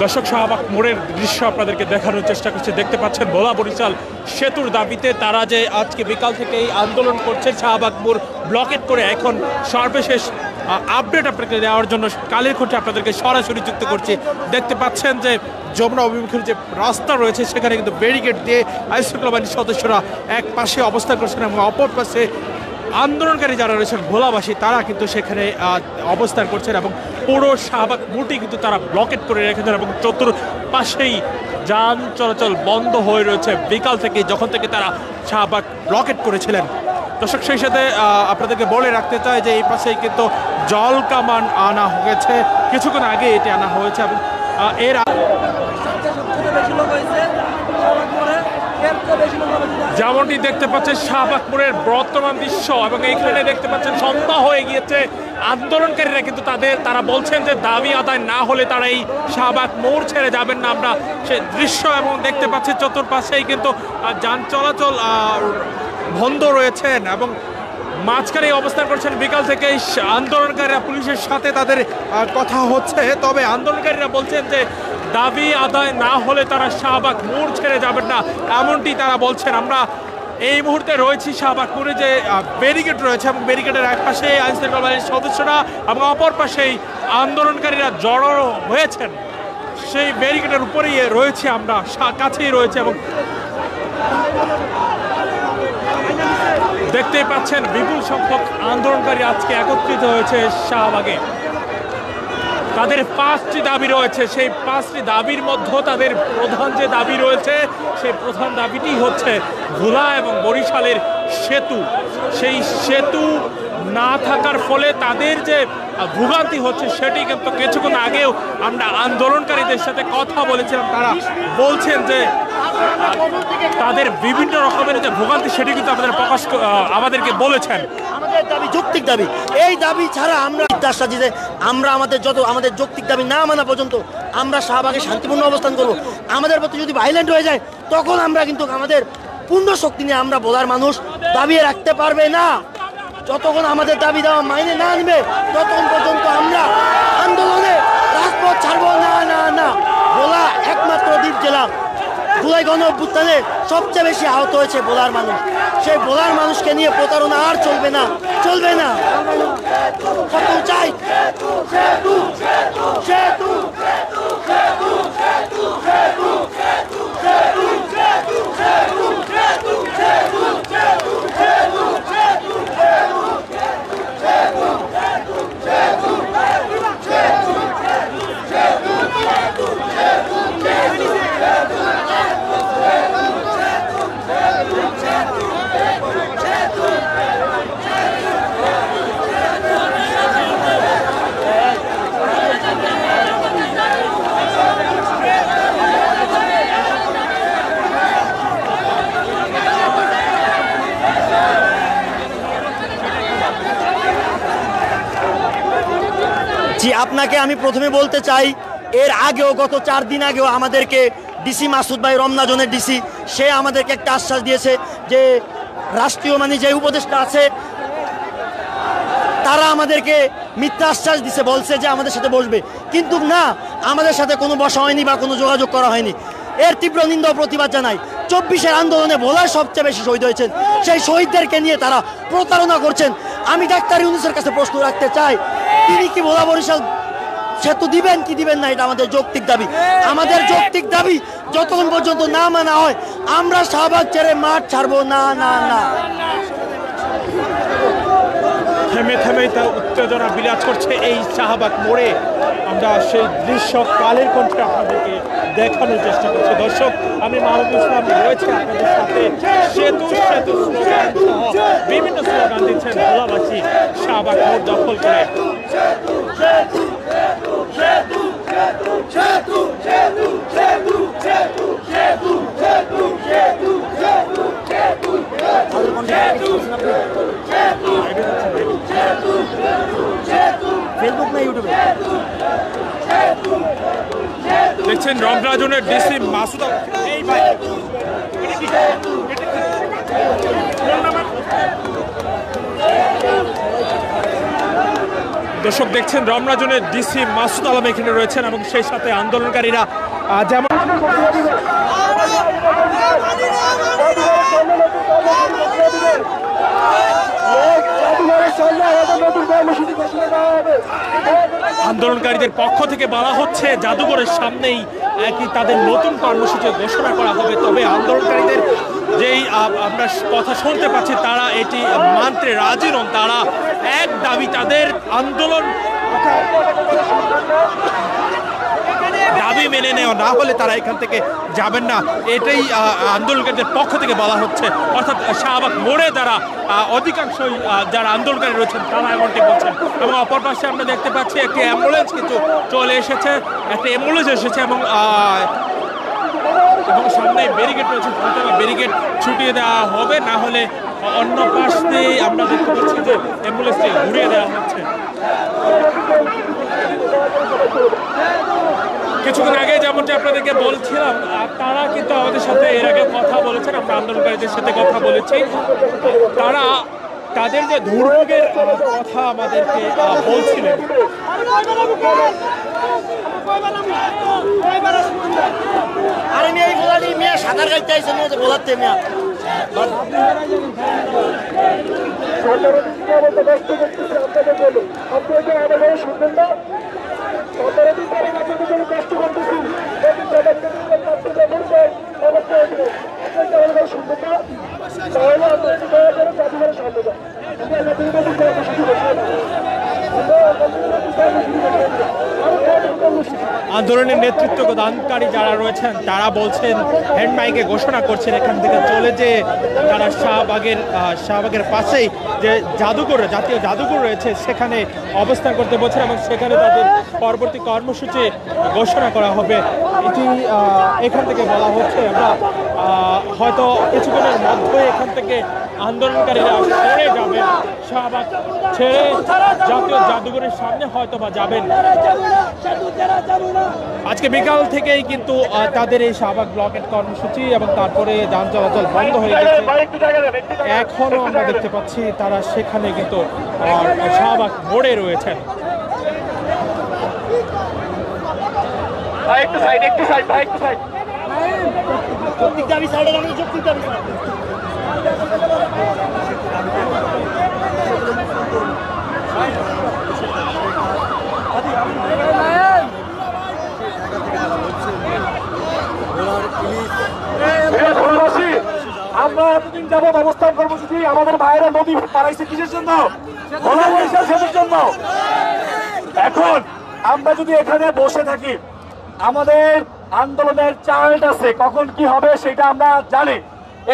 দর্শক, শাহবাগ মোড়ের দৃশ্য আপনাদেরকে দেখানোর চেষ্টা করছে। দেখতে পাচ্ছেন ভোলা বরিশাল সেতুর দাবিতে তারা যে আজকে বিকাল থেকে এই আন্দোলন করছে, শাহবাগ মোড় ব্লকেট করে। এখন সর্বশেষ আপডেট আপনাকে দেওয়ার জন্য কালের খোঁজে আপনাদেরকে সরাসরি যুক্ত করছি। দেখতে পাচ্ছেন যে যমুনা অভিমুখের যে রাস্তা রয়েছে সেখানে কিন্তু ব্যারিকেড দিয়ে আইনশৃঙ্খলা বাহিনীর সদস্যরা এক পাশে অবস্থান করছেন এবং অপর পাশে আন্দোলনকারী যারা রয়েছেন ভোলাবাসী তারা কিন্তু সেখানে অবস্থান করছেন এবং পুরো শাহবাগ মোড়টি কিন্তু তারা ব্লকেট করে রেখেছেন এবং চতুর্পাশেই যান চলাচল বন্ধ হয়ে রয়েছে বিকাল থেকে, যখন থেকে তারা শাহবাগ ব্লকেট করেছিলেন। দর্শক, সেই সাথে আপনাদেরকে বলে রাখতে চাই যে এই পাশেই কিন্তু জল কামান আনা হয়েছে, কিছুক্ষণ আগে এটি আনা হয়েছে এবং এর যেমনটি দেখতে পাচ্ছেন শাহবাগ মোড়ের বর্তমান দৃশ্য এবং এইখানে দেখতে পাচ্ছেন সন্ধ্যা হয়ে গিয়েছে। আন্দোলনকারীরা কিন্তু তারা বলছেন যে দাবি আদায় না হলে তারা এই শাহবাগ মোড় ছেড়ে যাবেন না। আমরা সে দৃশ্য এবং দেখতে পাচ্ছি চতুর্পাশেই কিন্তু যান চলাচল বন্ধ রয়েছেন এবং মাঝখানে অবস্থান করছেন বিকাল থেকে আন্দোলনকারীরা। পুলিশের সাথে তাদের কথা হচ্ছে, তবে আন্দোলনকারীরা বলছেন যে দাবি আদায় না হলে তারা শাহবাগ মোড় ছেড়ে যাবেন না, এমনটি তারা বলছেন। আমরা এই মুহূর্তে রয়েছি শাহবাগ মোড়ে যে ব্যারিকেড রয়েছে এবং ব্যারিকেডের এক পাশে আইনশৃঙ্খলা বাহিনীর সদস্যরা এবং অপর পাশেই আন্দোলনকারীরা জড়ো হয়েছেন। সেই ব্যারিকেডের উপরেই রয়েছে, আমরা কাছেই রয়েছে এবং দেখতেই পাচ্ছেন বিপুল সংখ্যক আন্দোলনকারী আজকে একত্রিত হয়েছে শাহবাগে। তাদের 5টি দাবি রয়েছে, সেই 5টি দাবির মধ্যে তাদের প্রধান যে দাবি রয়েছে সেই প্রধান দাবিটি হচ্ছে ভোলা এবং বরিশালের সেতু। সেই সেতু না থাকার ফলে তাদের যে ভোগান্তি হচ্ছে সেটি কিন্তু কিছুক্ষণ আগেও আমরা আন্দোলনকারীদের সাথে কথা বলেছিলাম। তারা বলছেন যে তাদের বিভিন্ন রকমের যে ভোগান্তি সেটি কিন্তু আমাদেরকে বলেছেন। আমাদের দাবি যৌক্তিক দাবি, এই দাবি ছাড়া আমরা আমাদের যৌক্তিক দাবি না মানা পর্যন্ত আমরা শাহবাগে শান্তিপূর্ণ অবস্থান করব। আমাদের প্রতি যদি ভাইলেন্ট হয়ে যায় তখন আমরা কিন্তু আমাদের পূর্ণ শক্তি নিয়ে আমরা বলার মানুষ দাবিয়ে রাখতে পারবে না। যতক্ষণ আমাদের দাবি দেওয়া মাইনে না নিবে ততক্ষণ পর্যন্ত আমরা আন্দোলনে রাজপথ ছাড়বো না। না না ভোলা একমাত্র দ্বীপ জেলা, জুলাই গণ অভ্যুত্থানে সবচেয়ে বেশি আহত হয়েছে ভোলার মানুষ। সেই ভোলার মানুষকে নিয়ে প্রতারণা আর চলবে না, চলবে না। চাই আপনাকে আমি প্রথমে বলতে চাই, এর আগেও গত 4 দিন আগেও আমাদেরকে ডিসি মাসুদ ভাই, রমনা জোনের ডিসি, সে আমাদেরকে একটা আশ্বাস দিয়েছে যে রাষ্ট্রীয় যে উপদেষ্টা আছে তারা আমাদেরকে মিথ্যা আশ্বাস দিছে, বলছে যে আমাদের সাথে বসবে, কিন্তু না, আমাদের সাথে কোনো বসা হয়নি বা কোনো যোগাযোগ করা হয়নি। এর তীব্র নিন্দা ও প্রতিবাদ জানাই। 24-এর আন্দোলনে ভোলার সবচেয়ে বেশি শহীদ হয়েছেন, সেই শহীদদেরকে নিয়ে তারা প্রতারণা করছেন। আমি ডাক্তার ইউনূসের কাছে প্রশ্ন রাখতে চাই, তিনি কি ভোলা বরিশাল সেতু দিবেন কি দিবেন না? এটা আমাদের যৌক্তিক দাবি। আমাদের যৌক্তিক দাবি যতক্ষণ পর্যন্ত না মানা হয় আমরা শাহবাগ ছেড়ে মাঠ ছাড়বো না। না না থেমে থেমে তা উত্তেজনা বিরাজ করছে এই শাহবাগ মোড়ে। আমরা সেই দৃশ্য কালের কণ্ঠে আপনাদেরকে দেখানোর চেষ্টা করছি। দর্শক, আমি মাহবুব ইসলাম রয়েছে আপনাদের সাথে। সেতু সেতু স্লোগান সহ বিভিন্ন স্লোগান দিচ্ছেন ভোলাবাসী শাহবাগ মোড় দখল করে। ফেসবুক না ইউটিউবে দেখছেন রমনা জোনের ডিসি মাসুদ। এই ভাই দর্শক দেখছেন রমনা জোনের ডিসি মাসুদ আলম এখানে রয়েছেন এবং সেই সাথে আন্দোলনকারীরা যেমন আন্দোলনকারীদের পক্ষ থেকে বলা হচ্ছে জাদুঘরের সামনেই একই তাদের নতুন কর্মসূচি ঘোষণা করা হবে। তবে আন্দোলনকারীদের যেই আমরা কথা শুনতে পাচ্ছি তারা এটি মানতে রাজি নন। তারা এক দাবি, তাদের আন্দোলন দাবি মেনে নেওয়া না হলে তারা এখান থেকে যাবেন না, এটাই আন্দোলনকারীদের পক্ষ থেকে বলা হচ্ছে। অর্থাৎ শাহবাগ মোড়ে যারা অধিকাংশই যারা আন্দোলনকারী রয়েছেন তারা এমনটি বলছেন। এবং অপর পাশে আমরা দেখতে পাচ্ছি একটি অ্যাম্বুলেন্স কিন্তু চলে এসেছে, একটি অ্যাম্বুলেন্স এসেছে এবং সামনে ব্যারিকেড রয়েছে, ব্যারিকেড ছুটিয়ে দেওয়া হবে, না হলে অন্য পাশ দিয়ে আমরা দেখতে পাচ্ছি যে অ্যাম্বুলেন্সটি ঘুরিয়ে দেওয়া হচ্ছে। কিছুক্ষণ আগে যেমনটি আপনাদেরকে বলছিলাম, তারা কিন্তু আমাদের সাথে এর আগে কথা বলেছেন, আমরা আন্দোলনকারীদের সাথে কথা বলেছি। তারা তাদের যে দুর্ভোগের কথা আমাদেরকে বলছিলেন। আরে মেয়ে বলালি মেয়ে সাঁতার কাটতে আইছে মেয়ে তো বলাতে মেয়ে আন্দোলনের নেতৃত্ব দানকারী যারা রয়েছেন তারা বলছেন, হ্যান্ড মাইকে ঘোষণা করছেন এখান থেকে চলে যে তারা শাহবাগের পাশেই যে জাদুঘর, জাতীয় জাদুঘর রয়েছে সেখানে অবস্থান করতে বলছেন এবং সেখানে তাদের পরবর্তী কর্মসূচি ঘোষণা করা হবে। এটি এখান থেকে বলা হচ্ছে। আমরা হয়তো কিছুক্ষণের মধ্যে এখান থেকে আন্দোলনকারীরা সরে যাবেন, শাহবাগ ছেড়ে জাতীয় জাদুঘরের সামনে হয়তো বা যাবেন। আজকে বিকাল থেকেই কিন্তু তাদের এই শাহবাগ ব্লকের কর্মসূচি এবং তারপরে যান চলাচল বন্ধ হয়ে গেছে। এখনো আমরা দেখতে পাচ্ছি তারা সেখানে কিন্তু শাহবাগ মোড়ে রয়েছেন। আমরা এতদিন যাবত অবস্থান কর্মসূচি আমাদের ভাইয়েরা নদী পাড়াইছে কিসের জন্য? সেচের জন্য। এখন আমরা যদি এখানে বসে থাকি, আমাদের আন্দোলনের চার্ট আছে, কখন কি হবে সেটা আমরা জানি।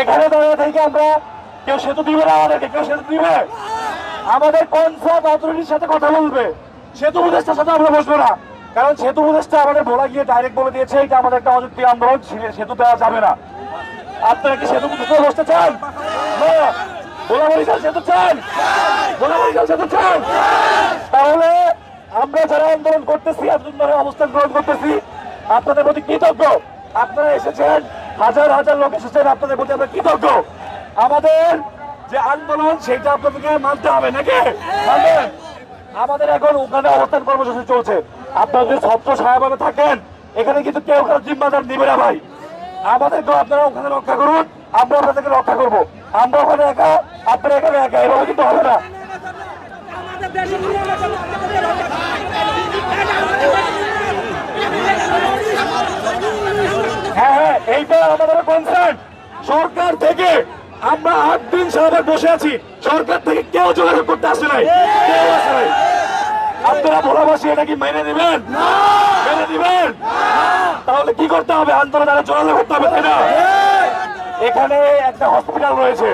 এখানে দাঁড়িয়ে থেকে আমরা কেউ সেতু দিবে না, আমাদেরকে কেউ সেতু দিবে? আমাদের কনসার্ট অথরিটির সাথে কথা বলবে, সেতু উপদেষ্টার সাথে আমরা বসবো না। কারণ সেতু উপদেষ্টা আমাদের বলা গিয়ে ডাইরেক্ট বলে দিয়েছে এটা আমাদের একটা অযৌক্তিক আন্দোলন, সেতু দেওয়া যাবে না। আপনারা কি সেতু উপদেষ্টা বসতে চান? গোলাবরিশাল সেতু চান? গোলাবরিশাল সেতু চান? তাহলে আমরা যারা আন্দোলন করতেছি, এতদিন ধরে অবস্থান গ্রহণ করতেছি, আপনাদের প্রতি কৃতজ্ঞ। আপনারা এসেছেন, হাজার হাজার লোক এসেছেন, আপনাদের প্রতি আমরা কৃতজ্ঞ। আমাদের যে আন্দোলন সেটা আপনাদেরকে মানতে হবে নাকি? মানবেন? আমাদের এখন ওখানে অবস্থান কর্মসূচি চলছে। আপনারা যদি ছত্র ছায়াভাবে থাকেন, এখানে কিন্তু কেউ কারো জিম্মাদার নিবে না ভাই। আমাদেরকে আপনারা ওখানে রক্ষা করুন, আমরা আপনাদেরকে রক্ষা করবো। আমরা ওখানে একা, আপনারা এখানে একা, এভাবে কিন্তু হবে না। হ্যাঁ, এইটা আমাদের কনসার্ন। সরকার থেকে আমরা 8 দিন শাহবাগ বসে আছি, সরকার থেকে কেউ যোগাযোগ করতে আসে নাই, কেউ আসে নাই। আপনারা ভোলাবাসী এটা কি মেনে নেবেন? মেনে নেবেন? তাহলে কি করতে হবে? আন্দোলনে যোগাযোগ করতে হবে, তাই না? এখানে একটা হসপিটাল রয়েছে,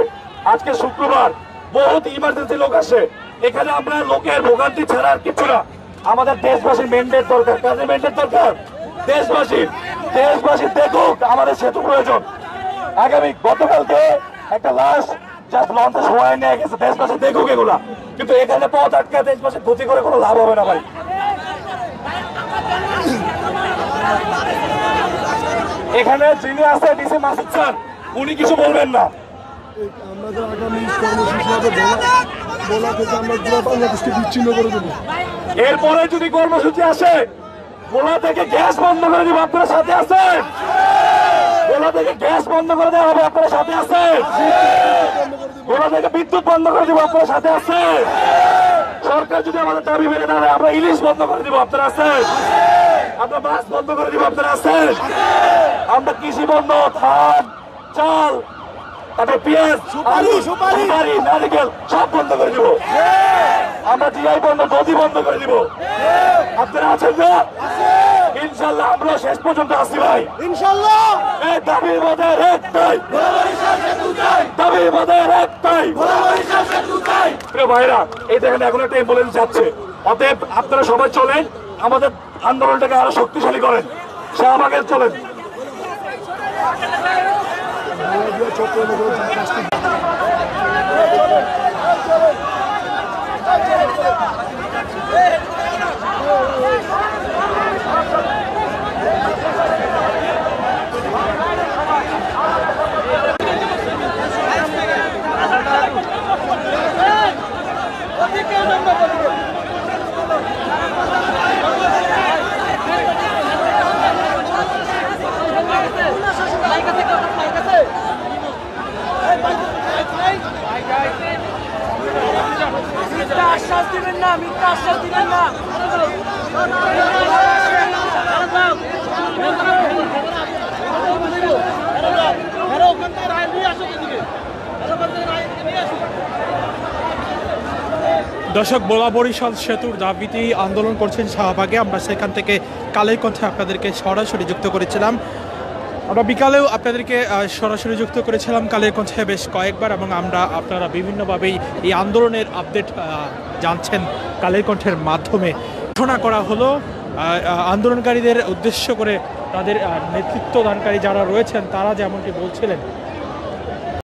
আজকে শুক্রবার, বহুত ইমার্জেন্সি লোক আসে। এখানে আমরা লোকের ভোগান্তি ছাড়া আর কিছু না। আমাদের দেশবাসীর মেন্ডেট দরকার। কাজে মেন্ডেট দরকার দেশবাসী দেখুক আমাদের সেতু প্রয়োজন। গতকালকে একটা লাশ জাস্ট লঞ্চে সময় নিয়ে গেছে, দেশবাসী দেখুক এগুলা। কিন্তু এখানে পথ আটকা দেশবাসী ক্ষতি করে কোনো লাভ হবে না ভাই। এখানে যিনি আছে ডিসি মাসুদ স্যার, উনি কিছু বলবেন না। আমাদের আগামী কর্মসূচি হবে বলা থেকে আমরা পুরো বাংলাদেশকে বিচ্ছিন্ন করে দেবো। এরপরে যদি কর্মসূচি আসে গোলা থেকে গ্যাস বন্ধ করে দিব, আপনারা সাথে আছেন? গোলা থেকে গ্যাস বন্ধ করে দেওয়া হবে, আপনারা সাথে আছেন? গোলা থেকে বিদ্যুৎ বন্ধ করে দিব, আপনারা সাথে আছেন? সরকার যদি আমাদের দাবি মেনে না নেয় আমরা ইলিশ বন্ধ করে দিব, আপনারা আছেন? আমরা মাছ বন্ধ করে দিব, আপনারা আছেন? আমরা কৃষি বন্ধ, ধান, চাল, তারপর পেঁয়াজ, সুপারি, নারিকেল সব বন্ধ করে দিব। আমরা জিআই বন্ধ, নদী বন্ধ করে দিব। আপনারা আছেন না? ইনশাল্লাহ আমরা শেষ পর্যন্ত আসি ভাই, ইনশাল্লাহ। এই দাবির মধ্যে একটাই, দাবির মধ্যে একটাই। প্রিয় ভাইরা, এই দেখেন এখন একটা অ্যাম্বুলেন্স যাচ্ছে। অতএব আপনারা সবাই চলেন, আমাদের আন্দোলনটাকে আরো শক্তিশালী করেন। শাহবাগে চলেন। আশ্বাস দিবেন না, মিথ্যা আশ্বাস দিবেন না। দর্শক, ভোলা বরিশাল সেতুর দাবিতে আন্দোলন করছেন শাহবাগে। আমরা সেখান থেকে কালের কণ্ঠে আপনাদেরকে সরাসরি যুক্ত করেছিলাম। আমরা বিকালেও আপনাদেরকে সরাসরি যুক্ত করেছিলাম কালের কণ্ঠে বেশ কয়েকবার, এবং আপনারা বিভিন্নভাবেই এই আন্দোলনের আপডেট জানছেন কালের কণ্ঠের মাধ্যমে। ঘোষণা করা হলো আন্দোলনকারীদের উদ্দেশ্য করে তাদের নেতৃত্ব দানকারী যারা রয়েছেন তারা যেমনটি বলছিলেন